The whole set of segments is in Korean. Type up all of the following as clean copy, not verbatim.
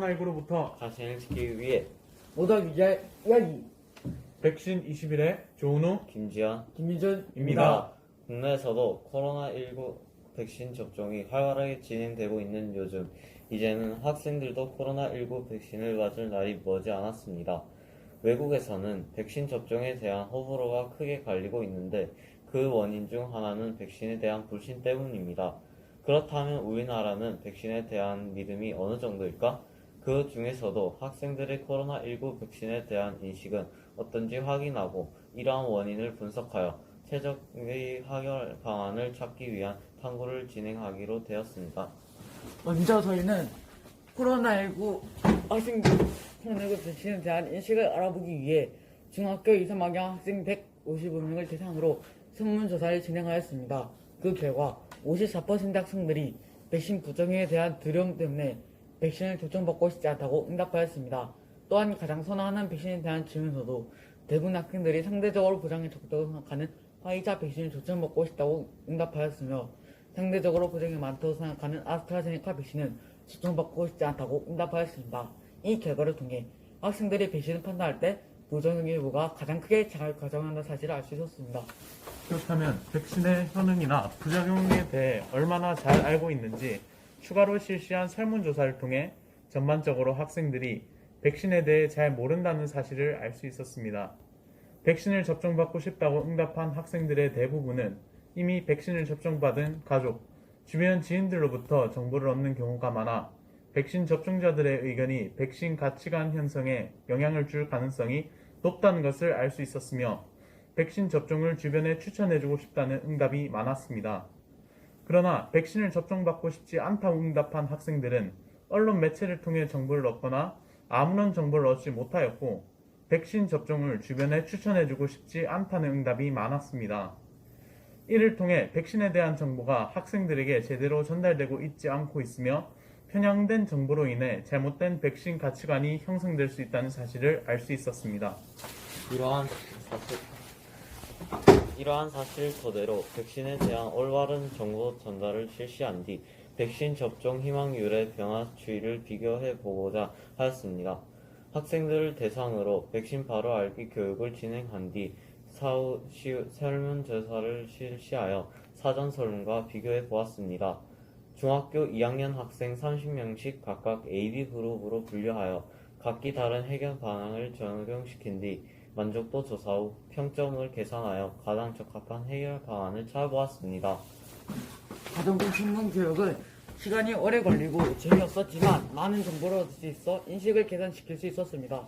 코로나19로부터 자신을 지키기 위해 모두 유지할 이야기 백신 21의 조은우 김지현입니다. 김민준입니다. 국내에서도 코로나19 백신 접종이 활발하게 진행되고 있는 요즘, 이제는 학생들도 코로나19 백신을 맞을 날이 머지 않았습니다. 외국에서는 백신 접종에 대한 호불호가 크게 갈리고 있는데, 그 원인 중 하나는 백신에 대한 불신 때문입니다. 그렇다면 우리나라는 백신에 대한 믿음이 어느 정도일까? 그 중에서도 학생들의 코로나19 백신에 대한 인식은 어떤지 확인하고, 이러한 원인을 분석하여 최적의 해결 방안을 찾기 위한 탐구를 진행하기로 되었습니다. 먼저 저희는 코로나19 학생들 코로나19 백신에 대한 인식을 알아보기 위해 중학교 2, 3학년 학생 155명을 대상으로 설문조사를 진행하였습니다. 그 결과 54% 학생들이 백신 부정에 대한 두려움 때문에 백신을 접종받고 싶지 않다고 응답하였습니다. 또한 가장 선호하는 백신에 대한 질문에서도 대부분 학생들이 상대적으로 보장이 적다고 생각하는 화이자 백신을 접종받고 싶다고 응답하였으며, 상대적으로 보장이 많다고 생각하는 아스트라제네카 백신은 접종받고 싶지 않다고 응답하였습니다. 이 결과를 통해 학생들이 백신을 판단할 때 부정 일부가 가장 크게 잘 가져간다는 사실을 알 수 있었습니다. 그렇다면 백신의 효능이나 부작용에 대해 얼마나 잘 알고 있는지 추가로 실시한 설문조사를 통해 전반적으로 학생들이 백신에 대해 잘 모른다는 사실을 알 수 있었습니다. 백신을 접종받고 싶다고 응답한 학생들의 대부분은 이미 백신을 접종받은 가족, 주변 지인들로부터 정보를 얻는 경우가 많아 백신 접종자들의 의견이 백신 가치관 형성에 영향을 줄 가능성이 높다는 것을 알 수 있었으며, 백신 접종을 주변에 추천해주고 싶다는 응답이 많았습니다. 그러나 백신을 접종받고 싶지 않다고 응답한 학생들은 언론 매체를 통해 정보를 얻거나 아무런 정보를 얻지 못하였고, 백신 접종을 주변에 추천해주고 싶지 않다는 응답이 많았습니다. 이를 통해 백신에 대한 정보가 학생들에게 제대로 전달되고 있지 않고 있으며, 편향된 정보로 인해 잘못된 백신 가치관이 형성될 수 있다는 사실을 알 수 있었습니다. 이러한 사실 토대로 백신에 대한 올바른 정보 전달을 실시한 뒤 백신 접종 희망률의 변화 추이를 비교해 보고자 하였습니다. 학생들을 대상으로 백신 바로 알기 교육을 진행한 뒤 사후 설문조사를 실시하여 사전 설문과 비교해 보았습니다. 중학교 2학년 학생 30명씩 각각 AB 그룹으로 분류하여 각기 다른 해결 방향을 적용시킨 뒤 만족도 조사 후 평점을 계산하여 가장 적합한 해결 방안을 찾아보았습니다. 가정부 신문 교육은 시간이 오래 걸리고 재미없었지만 많은 정보를 얻을 수 있어 인식을 개선시킬 수 있었습니다.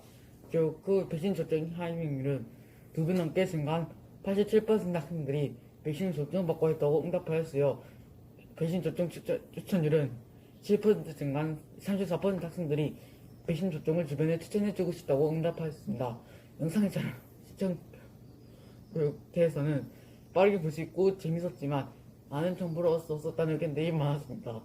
교육 후 백신 접종 희망률은 2배 넘게 증가한 87% 학생들이 백신 접종받고 있다고 응답하였으며, 백신 접종 추천율은 7% 증가한 34% 학생들이 백신 접종을 주변에 추천해주고 싶다고 응답하였습니다. 영상처럼 시청 교육대에서는 빠르게 볼 수 있고 재밌었지만 많은 정보를 얻을 수 없었다는 의견들이 많았습니다.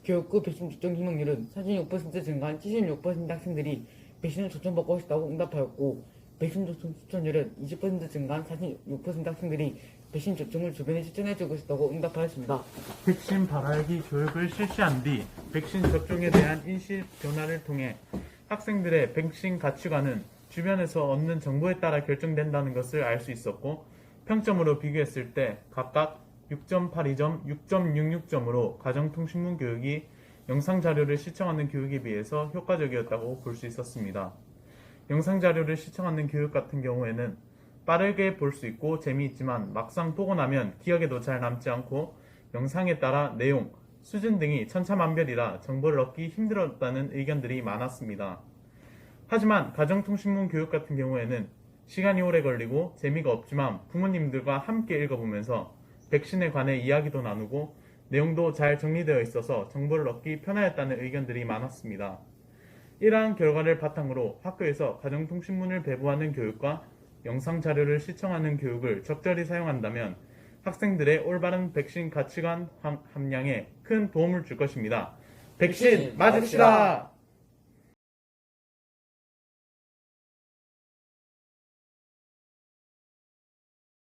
교육 후 백신 접종 희망률은 46% 증가한 76% 학생들이 백신을 접종받고 싶다고 응답하였고, 백신 접종 추천율은 20% 증가한 46% 학생들이 백신 접종을 주변에 추천해주고 싶다고 응답하였습니다. 백신 바로알기 교육을 실시한 뒤 백신 접종에 대한 인식 변화를 통해 학생들의 백신 가치관은 주변에서 얻는 정보에 따라 결정된다는 것을 알 수 있었고, 평점으로 비교했을 때 각각 6.82점, 6.66점으로 가정통신문 교육이 영상 자료를 시청하는 교육에 비해서 효과적이었다고 볼 수 있었습니다. 영상 자료를 시청하는 교육 같은 경우에는 빠르게 볼 수 있고 재미있지만 막상 보고 나면 기억에도 잘 남지 않고, 영상에 따라 내용, 수준 등이 천차만별이라 정보를 얻기 힘들었다는 의견들이 많았습니다. 하지만 가정통신문 교육 같은 경우에는 시간이 오래 걸리고 재미가 없지만 부모님들과 함께 읽어보면서 백신에 관해 이야기도 나누고 내용도 잘 정리되어 있어서 정보를 얻기 편하였다는 의견들이 많았습니다. 이러한 결과를 바탕으로 학교에서 가정통신문을 배부하는 교육과 영상 자료를 시청하는 교육을 적절히 사용한다면 학생들의 올바른 백신 가치관 함량에 큰 도움을 줄 것입니다. 백신 맞읍시다!